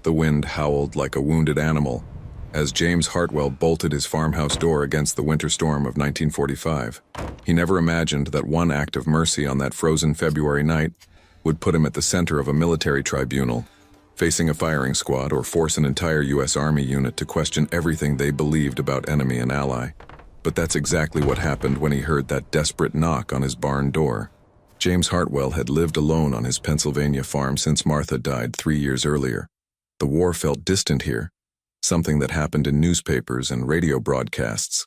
The wind howled like a wounded animal as James Hartwell bolted his farmhouse door against the winter storm of 1945. He never imagined that one act of mercy on that frozen February night would put him at the center of a military tribunal, facing a firing squad or force an entire U.S. Army unit to question everything they believed about enemy and ally. But that's exactly what happened when he heard that desperate knock on his barn door. James Hartwell had lived alone on his Pennsylvania farm since Martha died 3 years earlier. The war felt distant here, something that happened in newspapers and radio broadcasts,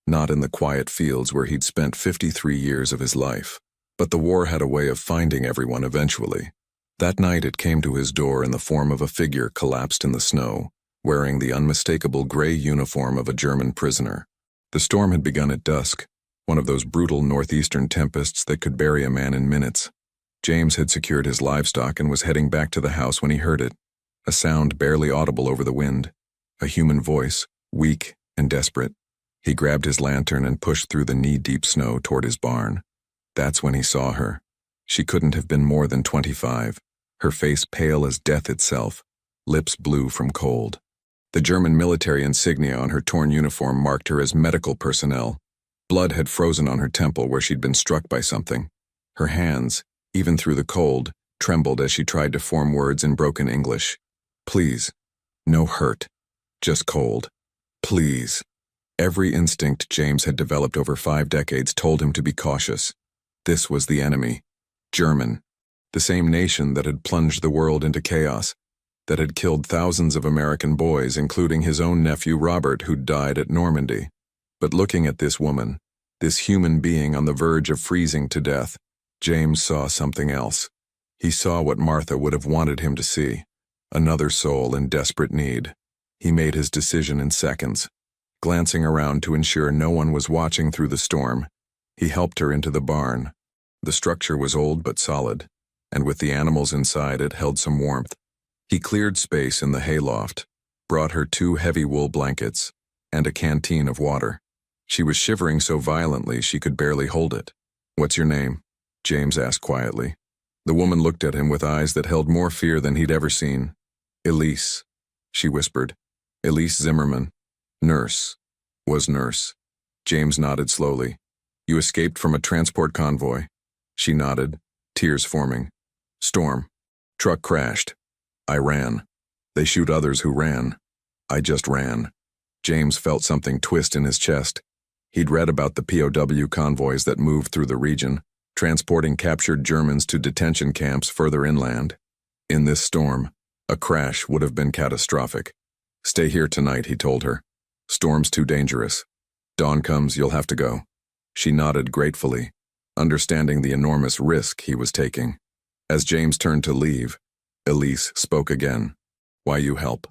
not in the quiet fields where he'd spent 53 years of his life. But the war had a way of finding everyone eventually. That night it came to his door in the form of a figure collapsed in the snow, wearing the unmistakable gray uniform of a German prisoner. The storm had begun at dusk, one of those brutal northeastern tempests that could bury a man in minutes. James had secured his livestock and was heading back to the house when he heard it, a sound barely audible over the wind. A human voice, weak and desperate. He grabbed his lantern and pushed through the knee-deep snow toward his barn. That's when he saw her. She couldn't have been more than 25, her face pale as death itself, lips blue from cold. The German military insignia on her torn uniform marked her as medical personnel. Blood had frozen on her temple where she'd been struck by something. Her hands, even through the cold, trembled as she tried to form words in broken English. Please. No hurt. Just cold. Please. Every instinct James had developed over 5 decades told him to be cautious. This was the enemy. German. The same nation that had plunged the world into chaos, that had killed thousands of American boys, including his own nephew Robert, who'd died at Normandy. But looking at this woman, this human being on the verge of freezing to death, James saw something else. He saw what Martha would have wanted him to see. Another soul in desperate need. He made his decision in seconds. Glancing around to ensure no one was watching through the storm, he helped her into the barn. The structure was old but solid, and with the animals inside it held some warmth. He cleared space in the hayloft, brought her 2 heavy wool blankets, and a canteen of water. She was shivering so violently she could barely hold it. "What's your name?" James asked quietly. The woman looked at him with eyes that held more fear than he'd ever seen. "Elise," she whispered. "Elise Zimmerman. Nurse. Was nurse." James nodded slowly. "You escaped from a transport convoy." She nodded, tears forming. "Storm. Truck crashed. I ran. They shoot others who ran. I just ran." James felt something twist in his chest. He'd read about the POW convoys that moved through the region, transporting captured Germans to detention camps further inland. In this storm, a crash would have been catastrophic. "Stay here tonight," he told her. "Storm's too dangerous. Dawn comes, you'll have to go." She nodded gratefully, understanding the enormous risk he was taking. As James turned to leave, Elise spoke again. "Why you help?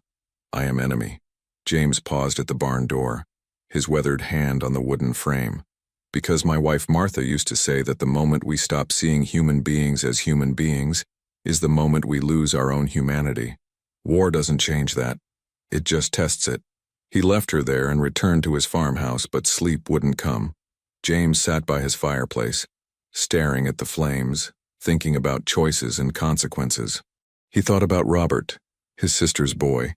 I am enemy." James paused at the barn door, his weathered hand on the wooden frame. "Because my wife Martha used to say that the moment we stop seeing human beings as human beings is the moment we lose our own humanity. War doesn't change that. It just tests it." He left her there and returned to his farmhouse, but sleep wouldn't come. James sat by his fireplace, staring at the flames, thinking about choices and consequences. He thought about Robert, his sister's boy,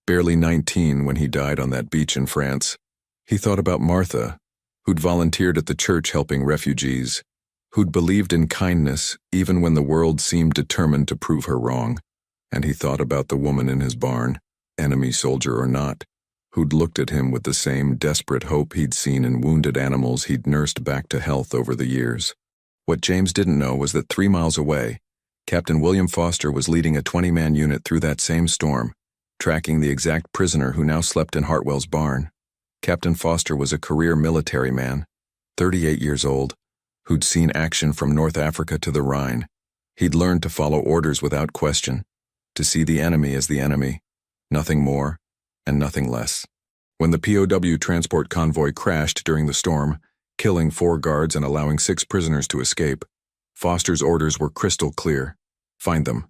barely 19 when he died on that beach in France. He thought about Martha, who'd volunteered at the church helping refugees, who'd believed in kindness even when the world seemed determined to prove her wrong. And he thought about the woman in his barn, enemy soldier or not, who'd looked at him with the same desperate hope he'd seen in wounded animals he'd nursed back to health over the years. What James didn't know was that 3 miles away, Captain William Foster was leading a 20-man unit through that same storm, tracking the exact prisoner who now slept in Hartwell's barn. Captain Foster was a career military man, 38 years old, who'd seen action from North Africa to the Rhine. He'd learned to follow orders without question, to see the enemy as the enemy, nothing more and nothing less. When the POW transport convoy crashed during the storm, killing 4 guards and allowing 6 prisoners to escape, Foster's orders were crystal clear. Find them.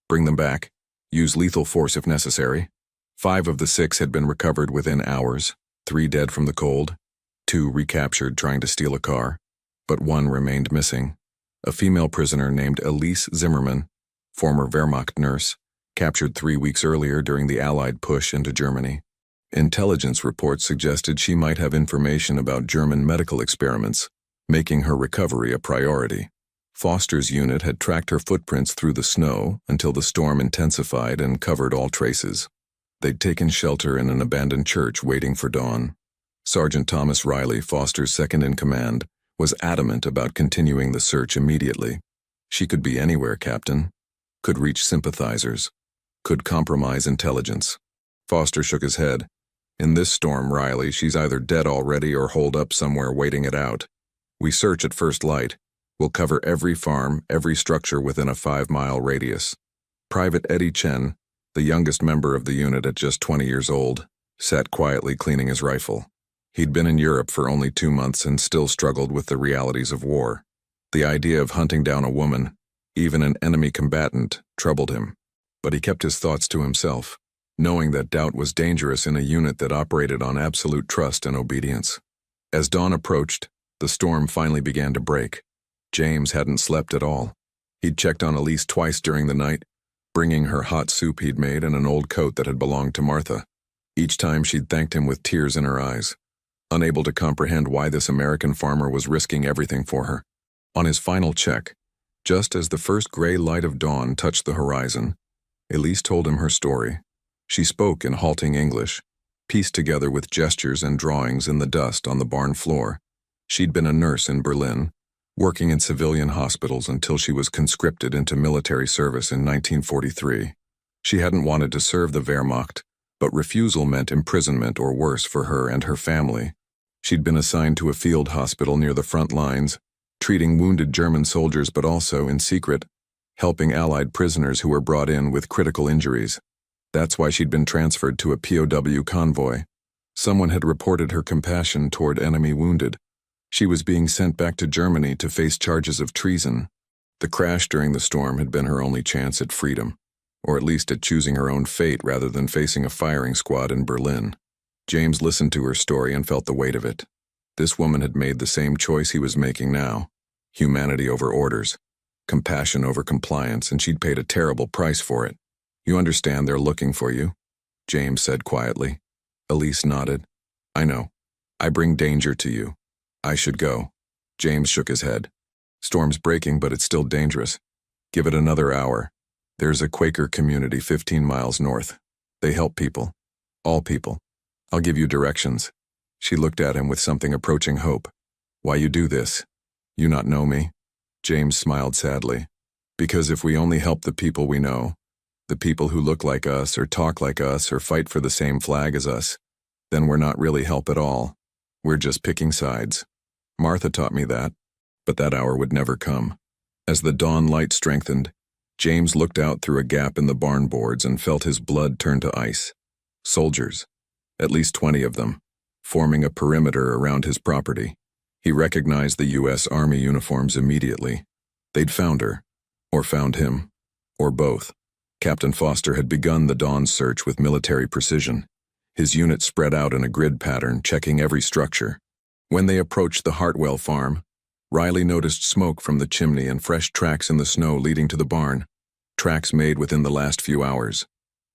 Bring them back. Use lethal force if necessary. 5 of the 6 had been recovered within hours, 3 dead from the cold, 2 recaptured trying to steal a car, but 1 remained missing. A female prisoner named Elise Zimmerman, former Wehrmacht nurse, captured 3 weeks earlier during the Allied push into Germany. Intelligence reports suggested she might have information about German medical experiments, making her recovery a priority. Foster's unit had tracked her footprints through the snow until the storm intensified and covered all traces. They'd taken shelter in an abandoned church waiting for dawn. Sergeant Thomas Riley, Foster's second-in-command, was adamant about continuing the search immediately. She could be anywhere, Captain. Could reach sympathizers. Could compromise intelligence. Foster shook his head. In this storm, Riley, she's either dead already or holed up somewhere waiting it out. We search at first light. We'll cover every farm, every structure within a 5-mile radius. Private Eddie Chen, the youngest member of the unit at just 20 years old, sat quietly cleaning his rifle. He'd been in Europe for only 2 months and still struggled with the realities of war. The idea of hunting down a woman, even an enemy combatant, troubled him. But he kept his thoughts to himself, knowing that doubt was dangerous in a unit that operated on absolute trust and obedience. As dawn approached, the storm finally began to break. James hadn't slept at all. He'd checked on Elise twice during the night, bringing her hot soup he'd made and an old coat that had belonged to Martha. Each time she'd thanked him with tears in her eyes, unable to comprehend why this American farmer was risking everything for her. On his final check, just as the first gray light of dawn touched the horizon, Elise told him her story. She spoke in halting English, pieced together with gestures and drawings in the dust on the barn floor. She'd been a nurse in Berlin, working in civilian hospitals until she was conscripted into military service in 1943. She hadn't wanted to serve the Wehrmacht, but refusal meant imprisonment or worse for her and her family. She'd been assigned to a field hospital near the front lines, treating wounded German soldiers but also, in secret, helping Allied prisoners who were brought in with critical injuries. That's why she'd been transferred to a POW convoy. Someone had reported her compassion toward enemy wounded. She was being sent back to Germany to face charges of treason. The crash during the storm had been her only chance at freedom, or at least at choosing her own fate rather than facing a firing squad in Berlin. James listened to her story and felt the weight of it. This woman had made the same choice he was making now. Humanity over orders, compassion over compliance, and she'd paid a terrible price for it. You understand they're looking for you? James said quietly. Elise nodded. I know. I bring danger to you. I should go. James shook his head. Storm's breaking, but it's still dangerous. Give it another hour. There's a Quaker community 15 miles north. They help people. All people. I'll give you directions. She looked at him with something approaching hope. Why you do this? You not know me? James smiled sadly. Because if we only help the people we know, the people who look like us or talk like us or fight for the same flag as us, then we're not really help at all. We're just picking sides. Martha taught me that, but that hour would never come. As the dawn light strengthened, James looked out through a gap in the barn boards and felt his blood turn to ice. Soldiers, at least 20 of them, forming a perimeter around his property. He recognized the U.S. Army uniforms immediately. They'd found her, or found him, or both. Captain Foster had begun the dawn search with military precision. His unit spread out in a grid pattern, checking every structure. When they approached the Hartwell farm, Riley noticed smoke from the chimney and fresh tracks in the snow leading to the barn. Tracks made within the last few hours.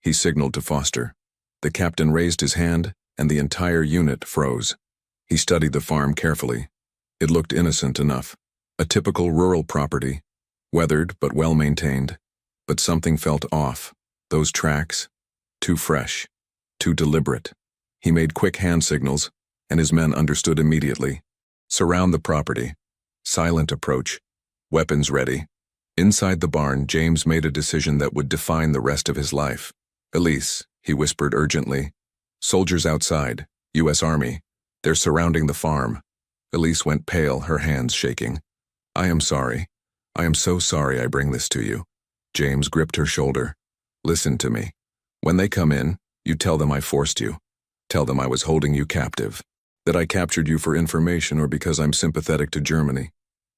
He signaled to Foster. The captain raised his hand, and the entire unit froze. He studied the farm carefully. It looked innocent enough. A typical rural property, weathered but well-maintained. But something felt off. Those tracks, too fresh, too deliberate. He made quick hand signals, and his men understood immediately. Surround the property. Silent approach. Weapons ready. Inside the barn, James made a decision that would define the rest of his life. Elise, he whispered urgently. Soldiers outside, U.S. Army. They're surrounding the farm. Elise went pale, her hands shaking. I am sorry. I am so sorry I bring this to you. James gripped her shoulder. Listen to me. When they come in, you tell them I forced you. Tell them I was holding you captive. That I captured you for information or because I'm sympathetic to Germany.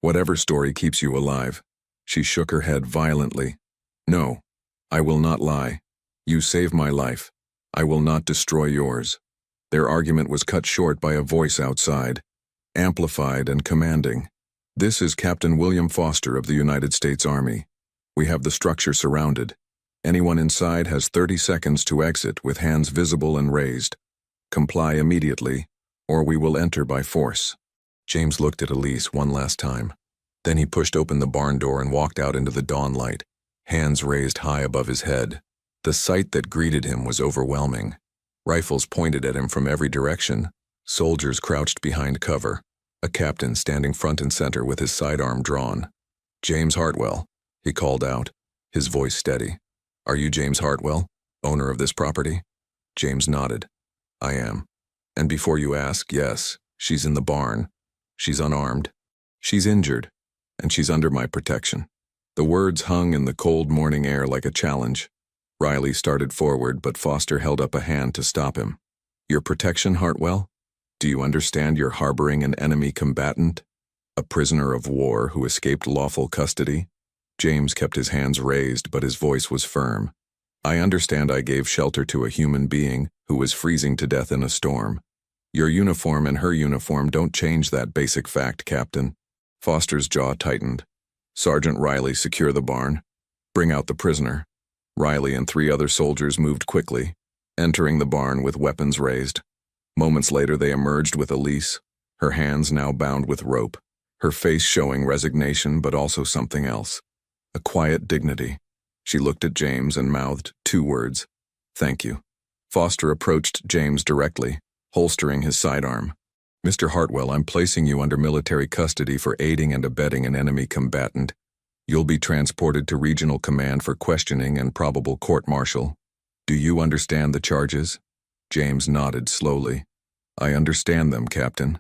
Whatever story keeps you alive. She shook her head violently. No, I will not lie. You saved my life. I will not destroy yours. Their argument was cut short by a voice outside, amplified and commanding. This is Captain William Foster of the United States Army. We have the structure surrounded. Anyone inside has 30 seconds to exit with hands visible and raised. Comply immediately, or we will enter by force." James looked at Elise one last time. Then he pushed open the barn door and walked out into the dawn light, hands raised high above his head. The sight that greeted him was overwhelming. Rifles pointed at him from every direction, soldiers crouched behind cover, a captain standing front and center with his sidearm drawn. "James Hartwell," he called out, his voice steady. "Are you James Hartwell, owner of this property?" James nodded. "I am. And before you ask, yes, she's in the barn. She's unarmed. She's injured. And she's under my protection." The words hung in the cold morning air like a challenge. Riley started forward, but Foster held up a hand to stop him. "Your protection, Hartwell? Do you understand you're harboring an enemy combatant? A prisoner of war who escaped lawful custody?" James kept his hands raised, but his voice was firm. "I understand I gave shelter to a human being who was freezing to death in a storm. Your uniform and her uniform don't change that basic fact, Captain." Foster's jaw tightened. "Sergeant Riley, secure the barn. Bring out the prisoner." Riley and 3 other soldiers moved quickly, entering the barn with weapons raised. Moments later they emerged with Elise, her hands now bound with rope, her face showing resignation but also something else. A quiet dignity. She looked at James and mouthed 2 words. "Thank you." Foster approached James directly, holstering his sidearm. "Mr. Hartwell, I'm placing you under military custody for aiding and abetting an enemy combatant. You'll be transported to Regional Command for questioning and probable court-martial. Do you understand the charges?" James nodded slowly. "I understand them, Captain.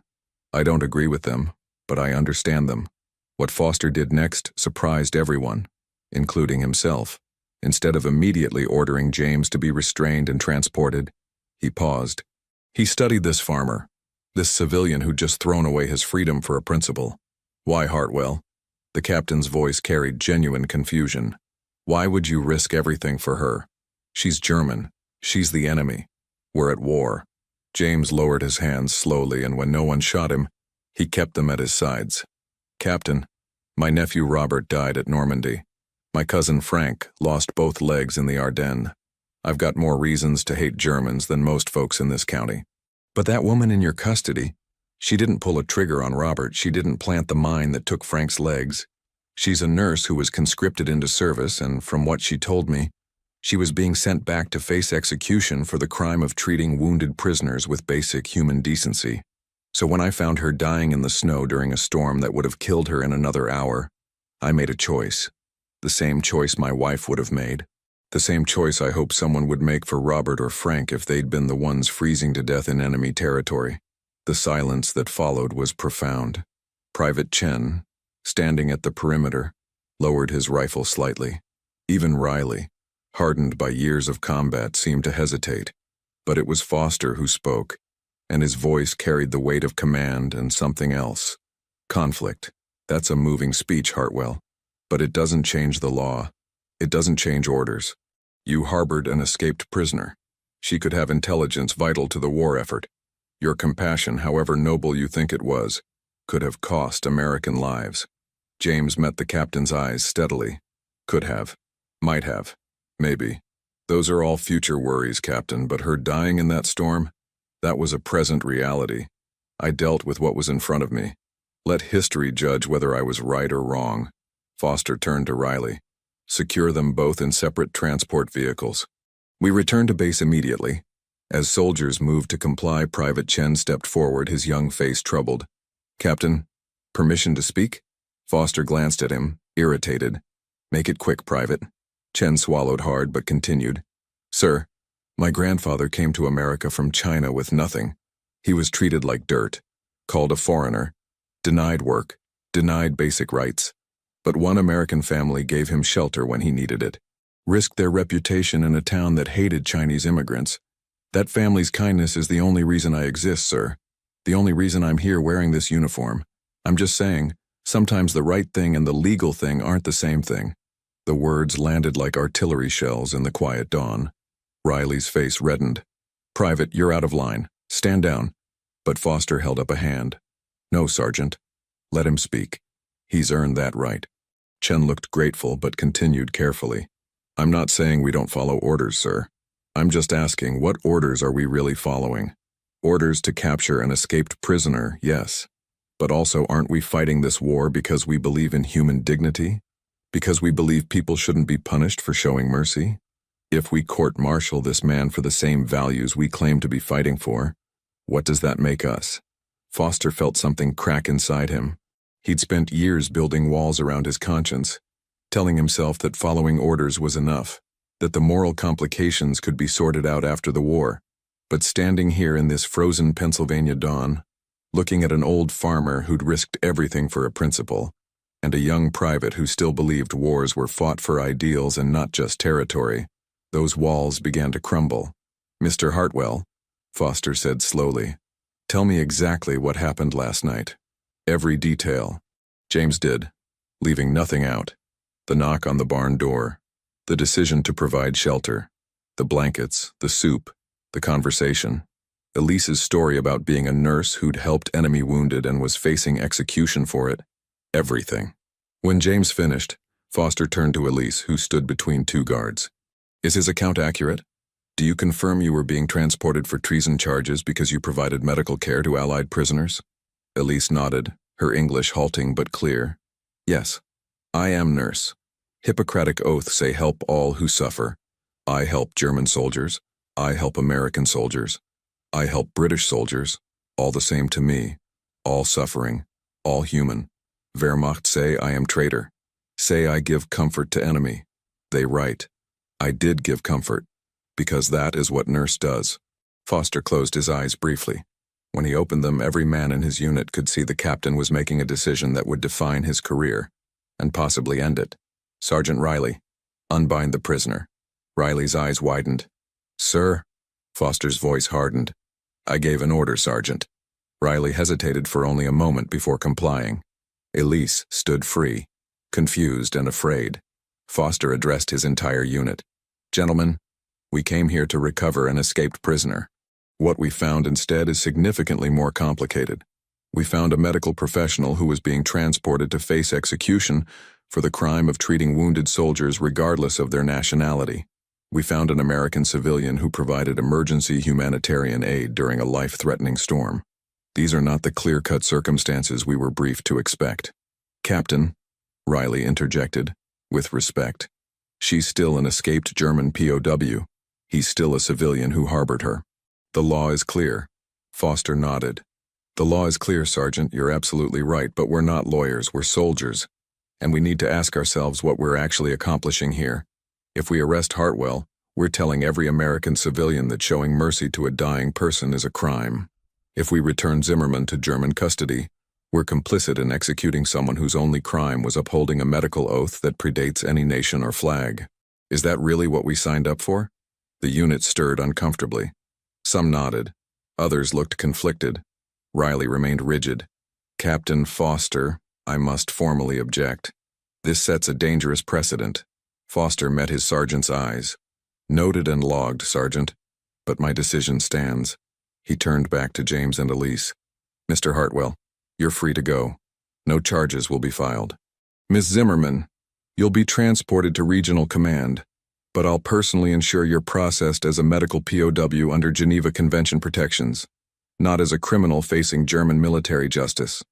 I don't agree with them, but I understand them." What Foster did next surprised everyone, including himself. Instead of immediately ordering James to be restrained and transported, he paused. He studied this farmer, this civilian who'd just thrown away his freedom for a principle. "Why, Hartwell?" The captain's voice carried genuine confusion. "Why would you risk everything for her? She's German. She's the enemy. We're at war." James lowered his hands slowly, and when no one shot him, he kept them at his sides. "Captain, my nephew Robert died at Normandy. My cousin Frank lost both legs in the Ardennes. I've got more reasons to hate Germans than most folks in this county. But that woman in your custody, she didn't pull a trigger on Robert. She didn't plant the mine that took Frank's legs. She's a nurse who was conscripted into service, and from what she told me, she was being sent back to face execution for the crime of treating wounded prisoners with basic human decency. So when I found her dying in the snow during a storm that would have killed her in another hour, I made a choice. The same choice my wife would have made. The same choice I hope someone would make for Robert or Frank if they'd been the ones freezing to death in enemy territory." The silence that followed was profound. Private Chen, standing at the perimeter, lowered his rifle slightly. Even Riley, hardened by years of combat, seemed to hesitate. But it was Foster who spoke, and his voice carried the weight of command and something else. "Conflict. That's a moving speech, Hartwell. But it doesn't change the law. It doesn't change orders. You harbored an escaped prisoner. She could have intelligence vital to the war effort. Your compassion, however noble you think it was, could have cost American lives." James met the captain's eyes steadily. "Could have. Might have. Maybe. Those are all future worries, Captain, but her dying in that storm, that was a present reality. I dealt with what was in front of me. Let history judge whether I was right or wrong." Foster turned to Riley. "Secure them both in separate transport vehicles." We returned to base immediately. As soldiers moved to comply, Private Chen stepped forward, his young face troubled. "Captain, permission to speak?" Foster glanced at him, irritated. "Make it quick, Private." Chen swallowed hard but continued. "Sir, my grandfather came to America from China with nothing. He was treated like dirt, called a foreigner, denied work, denied basic rights. But one American family gave him shelter when he needed it, risked their reputation in a town that hated Chinese immigrants. That family's kindness is the only reason I exist, sir. The only reason I'm here wearing this uniform. I'm just saying, sometimes the right thing and the legal thing aren't the same thing." The words landed like artillery shells in the quiet dawn. Riley's face reddened. "Private, you're out of line. Stand down." But Foster held up a hand. "No, Sergeant. Let him speak. He's earned that right." Chen looked grateful but continued carefully. I'm not saying we don't follow orders, sir. I'm just asking, what orders are we really following? Orders to capture an escaped prisoner, yes. But also, aren't we fighting this war because we believe in human dignity? Because we believe people shouldn't be punished for showing mercy? If we court-martial this man for the same values we claim to be fighting for, what does that make us? Foster felt something crack inside him. He'd spent years building walls around his conscience, telling himself that following orders was enough, that the moral complications could be sorted out after the war. But standing here in this frozen Pennsylvania dawn, looking at an old farmer who'd risked everything for a principle, and a young private who still believed wars were fought for ideals and not just territory, those walls began to crumble. "Mr. Hartwell," Foster said slowly, "tell me exactly what happened last night. Every detail." James did, leaving nothing out. The knock on the barn door, the decision to provide shelter, the blankets, the soup, the conversation. Elise's story about being a nurse who'd helped enemy wounded and was facing execution for it. Everything. When James finished, Foster turned to Elise, who stood between two guards. "Is his account accurate? Do you confirm you were being transported for treason charges because you provided medical care to Allied prisoners?" Elise nodded, her English halting but clear. "Yes. I am nurse. Hippocratic oath say help all who suffer. I help German soldiers. I help American soldiers. I help British soldiers. All the same to me. All suffering. All human. Wehrmacht say I am traitor. Say I give comfort to enemy. They right. I did give comfort, because that is what nurse does." Foster closed his eyes briefly. When he opened them, every man in his unit could see the captain was making a decision that would define his career, and possibly end it. "Sergeant Riley, unbind the prisoner." Riley's eyes widened. "Sir?" Foster's voice hardened. "I gave an order, Sergeant." Riley hesitated for only a moment before complying. Elise stood free, confused and afraid. Foster addressed his entire unit. "Gentlemen, we came here to recover an escaped prisoner. What we found instead is significantly more complicated. We found a medical professional who was being transported to face execution for the crime of treating wounded soldiers regardless of their nationality. We found an American civilian who provided emergency humanitarian aid during a life-threatening storm. These are not the clear-cut circumstances we were briefed to expect." "Captain," Riley interjected, with respect, "she's still an escaped German POW. He's still a civilian who harbored her." "The law is clear." Foster nodded. "The law is clear, Sergeant, you're absolutely right, but we're not lawyers, we're soldiers. And we need to ask ourselves what we're actually accomplishing here. If we arrest Hartwell, we're telling every American civilian that showing mercy to a dying person is a crime. If we return Zimmerman to German custody, we're complicit in executing someone whose only crime was upholding a medical oath that predates any nation or flag. Is that really what we signed up for?" The unit stirred uncomfortably. Some nodded. Others looked conflicted. Riley remained rigid. "Captain Foster, I must formally object. This sets a dangerous precedent." Foster met his sergeant's eyes. "Noted and logged, Sergeant. But my decision stands." He turned back to James and Elise. "Mr. Hartwell, you're free to go. No charges will be filed. Miss Zimmerman, you'll be transported to Regional Command, but I'll personally ensure you're processed as a medical POW under Geneva Convention protections, not as a criminal facing German military justice.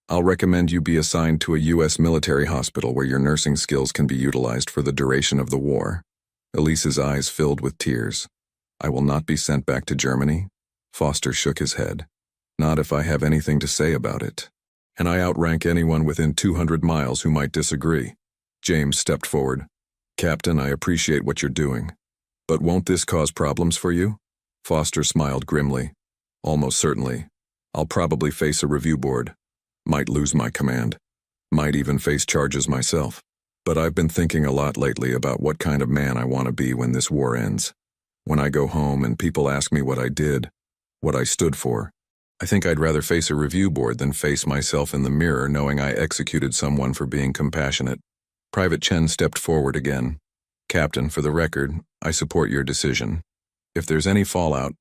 I'll recommend you be assigned to a U.S. military hospital where your nursing skills can be utilized for the duration of the war." Elise's eyes filled with tears. "I will not be sent back to Germany." Foster shook his head. "Not if I have anything to say about it. And I outrank anyone within 200 miles who might disagree." James stepped forward. "Captain, I appreciate what you're doing. But won't this cause problems for you?" Foster smiled grimly. "Almost certainly. I'll probably face a review board. Might lose my command. Might even face charges myself. But I've been thinking a lot lately about what kind of man I want to be when this war ends. When I go home and people ask me what I did, what I stood for, I think I'd rather face a review board than face myself in the mirror knowing I executed someone for being compassionate." Private Chen stepped forward again. "Captain, for the record, I support your decision. If there's any fallout,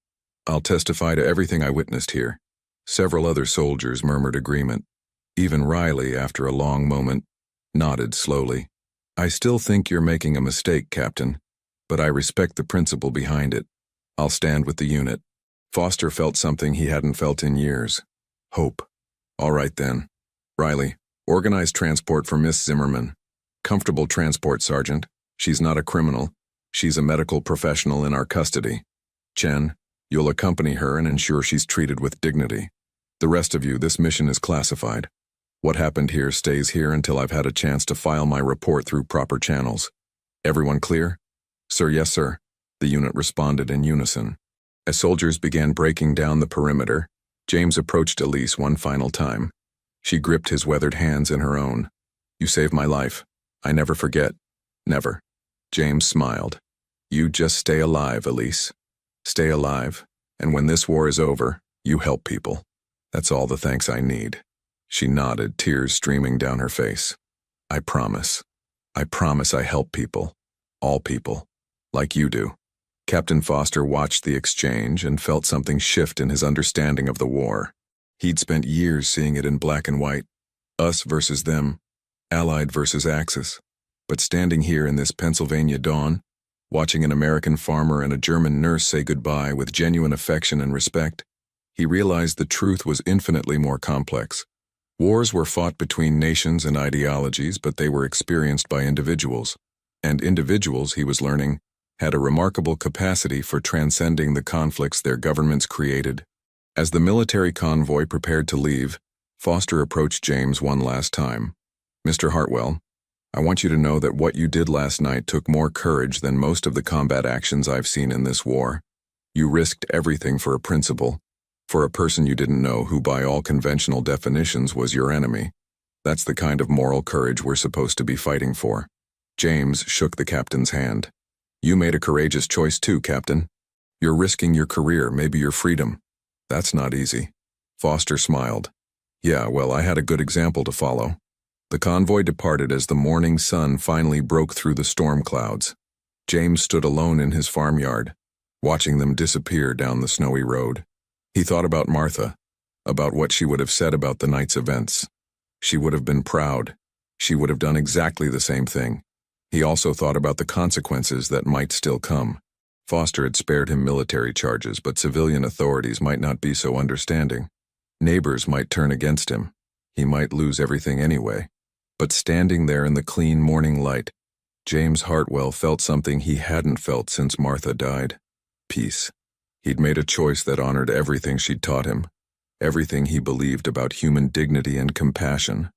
I'll testify to everything I witnessed here." Several other soldiers murmured agreement. Even Riley, after a long moment, nodded slowly. I still think you're making a mistake, Captain, but I respect the principle behind it. I'll stand with the unit. Foster felt something he hadn't felt in years. Hope. All right then. Riley, organize transport for Miss Zimmerman. Comfortable transport, Sergeant. She's not a criminal. She's a medical professional in our custody. Chen, you'll accompany her and ensure she's treated with dignity. The rest of you, this mission is classified. What happened here stays here until I've had a chance to file my report through proper channels. Everyone clear? Sir, yes, sir. The unit responded in unison. As soldiers began breaking down the perimeter, James approached Elise one final time. She gripped his weathered hands in her own. You saved my life. I never forget. Never. James smiled. You just stay alive, Elise. Stay alive, and when this war is over, you help people. That's all the thanks I need. She nodded, tears streaming down her face. I promise. I promise I help people. All people. Like you do. Captain Foster watched the exchange and felt something shift in his understanding of the war. He'd spent years seeing it in black and white. Us versus them. Allied versus Axis. But standing here in this Pennsylvania dawn, watching an American farmer and a German nurse say goodbye with genuine affection and respect, he realized the truth was infinitely more complex. Wars were fought between nations and ideologies, but they were experienced by individuals. And individuals, he was learning, had a remarkable capacity for transcending the conflicts their governments created. As the military convoy prepared to leave, Foster approached James one last time. Mr. Hartwell, I want you to know that what you did last night took more courage than most of the combat actions I've seen in this war. You risked everything for a principle, for a person you didn't know who by all conventional definitions was your enemy. That's the kind of moral courage we're supposed to be fighting for. James shook the captain's hand. You made a courageous choice too, Captain. You're risking your career, maybe your freedom. That's not easy. Foster smiled. Yeah, well, I had a good example to follow. The convoy departed as the morning sun finally broke through the storm clouds. James stood alone in his farmyard, watching them disappear down the snowy road. He thought about Martha, about what she would have said about the night's events. She would have been proud. She would have done exactly the same thing. He also thought about the consequences that might still come. Foster had spared him military charges, but civilian authorities might not be so understanding. Neighbors might turn against him. He might lose everything anyway. But standing there in the clean morning light, James Hartwell felt something he hadn't felt since Martha died. Peace. He'd made a choice that honored everything she'd taught him, everything he believed about human dignity and compassion.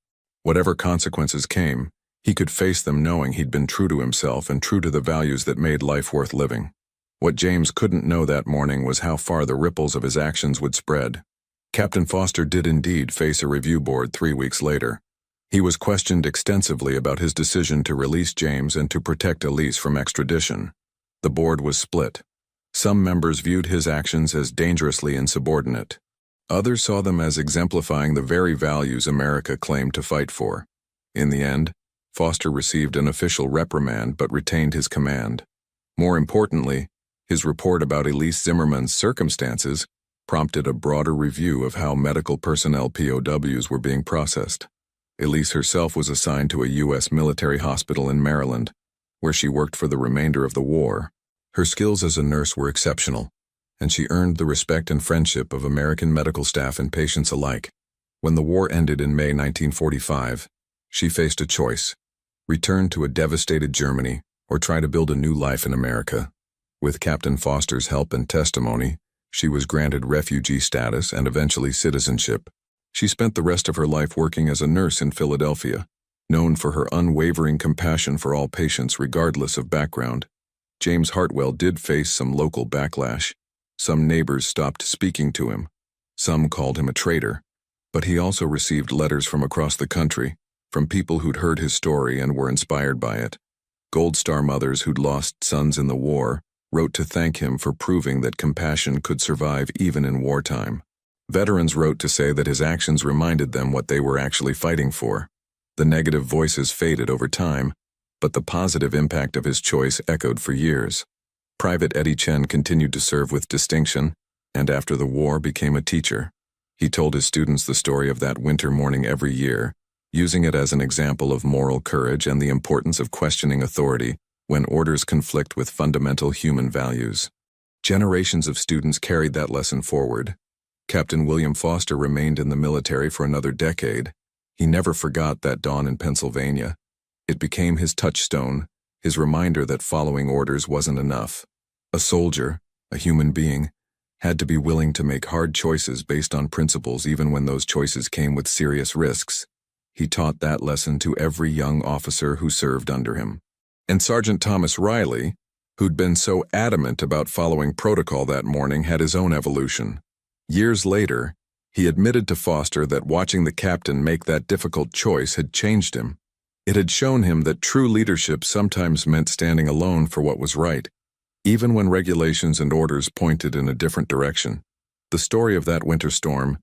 Whatever consequences came, he could face them knowing he'd been true to himself and true to the values that made life worth living. What James couldn't know that morning was how far the ripples of his actions would spread. Captain Foster did indeed face a review board 3 weeks later. He was questioned extensively about his decision to release James and to protect Elise from extradition. The board was split. Some members viewed his actions as dangerously insubordinate. Others saw them as exemplifying the very values America claimed to fight for. In the end, Foster received an official reprimand but retained his command. More importantly, his report about Elise Zimmerman's circumstances prompted a broader review of how medical personnel POWs were being processed. Elise herself was assigned to a U.S. military hospital in Maryland, where she worked for the remainder of the war. Her skills as a nurse were exceptional, and she earned the respect and friendship of American medical staff and patients alike. When the war ended in May 1945, she faced a choice: return to a devastated Germany or try to build a new life in America. With Captain Foster's help and testimony, she was granted refugee status and eventually citizenship. She spent the rest of her life working as a nurse in Philadelphia, known for her unwavering compassion for all patients regardless of background. James Hartwell did face some local backlash. Some neighbors stopped speaking to him. Some called him a traitor. But he also received letters from across the country, from people who'd heard his story and were inspired by it. Gold Star mothers who'd lost sons in the war wrote to thank him for proving that compassion could survive even in wartime. Veterans wrote to say that his actions reminded them what they were actually fighting for. The negative voices faded over time, but the positive impact of his choice echoed for years. Private Eddie Chen continued to serve with distinction, and after the war became a teacher. He told his students the story of that winter morning every year, using it as an example of moral courage and the importance of questioning authority when orders conflict with fundamental human values. Generations of students carried that lesson forward. Captain William Foster remained in the military for another decade. He never forgot that dawn in Pennsylvania. It became his touchstone, his reminder that following orders wasn't enough. A soldier, a human being, had to be willing to make hard choices based on principles even when those choices came with serious risks. He taught that lesson to every young officer who served under him. And Sergeant Thomas Riley, who'd been so adamant about following protocol that morning, had his own evolution. Years later, he admitted to Foster that watching the captain make that difficult choice had changed him. It had shown him that true leadership sometimes meant standing alone for what was right, even when regulations and orders pointed in a different direction. The story of that winter storm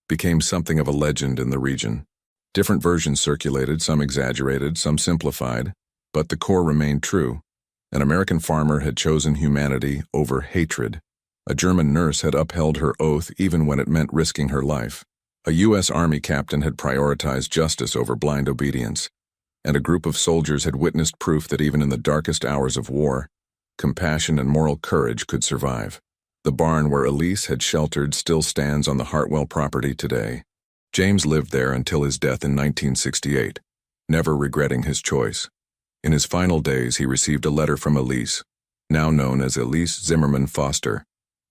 became something of a legend in the region. Different versions circulated, some exaggerated, some simplified, but the core remained true. An American farmer had chosen humanity over hatred. A German nurse had upheld her oath even when it meant risking her life. A U.S. Army captain had prioritized justice over blind obedience. And a group of soldiers had witnessed proof that even in the darkest hours of war, compassion and moral courage could survive. The barn where Elise had sheltered still stands on the Hartwell property today. James lived there until his death in 1968, never regretting his choice. In his final days, he received a letter from Elise, now known as Elise Zimmerman Foster.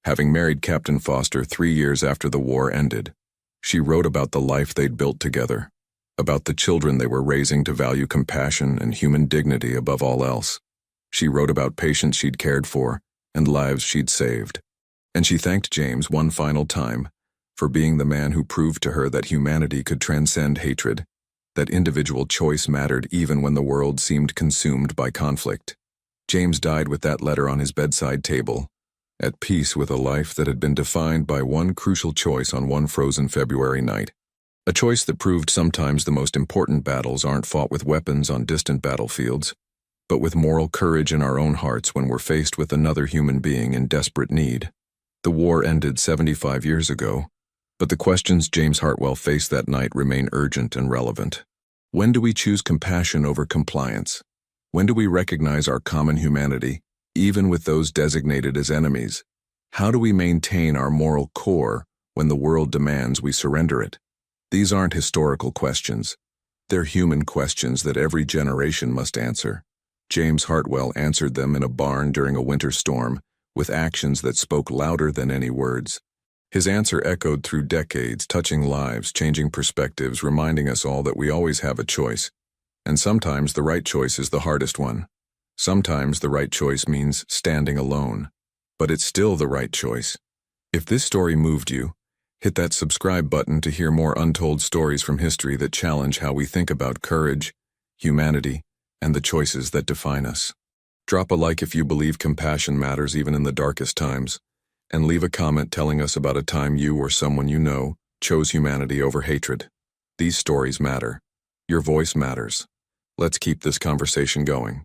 Having married Captain Foster 3 years after the war ended, she wrote about the life they'd built together, about the children they were raising to value compassion and human dignity above all else. She wrote about patients she'd cared for and lives she'd saved. And she thanked James one final time for being the man who proved to her that humanity could transcend hatred, that individual choice mattered even when the world seemed consumed by conflict. James died with that letter on his bedside table, at peace with a life that had been defined by one crucial choice on one frozen February night. A choice that proved sometimes the most important battles aren't fought with weapons on distant battlefields, but with moral courage in our own hearts when we're faced with another human being in desperate need. The war ended 75 years ago, but the questions James Hartwell faced that night remain urgent and relevant. When do we choose compassion over compliance? When do we recognize our common humanity, even with those designated as enemies? How do we maintain our moral core when the world demands we surrender it? These aren't historical questions. They're human questions that every generation must answer. James Hartwell answered them in a barn during a winter storm, with actions that spoke louder than any words. His answer echoed through decades, touching lives, changing perspectives, reminding us all that we always have a choice. And sometimes the right choice is the hardest one. Sometimes the right choice means standing alone. But it's still the right choice. If this story moved you, hit that subscribe button to hear more untold stories from history that challenge how we think about courage, humanity, and the choices that define us. Drop a like if you believe compassion matters even in the darkest times, and leave a comment telling us about a time you or someone you know chose humanity over hatred. These stories matter. Your voice matters. Let's keep this conversation going.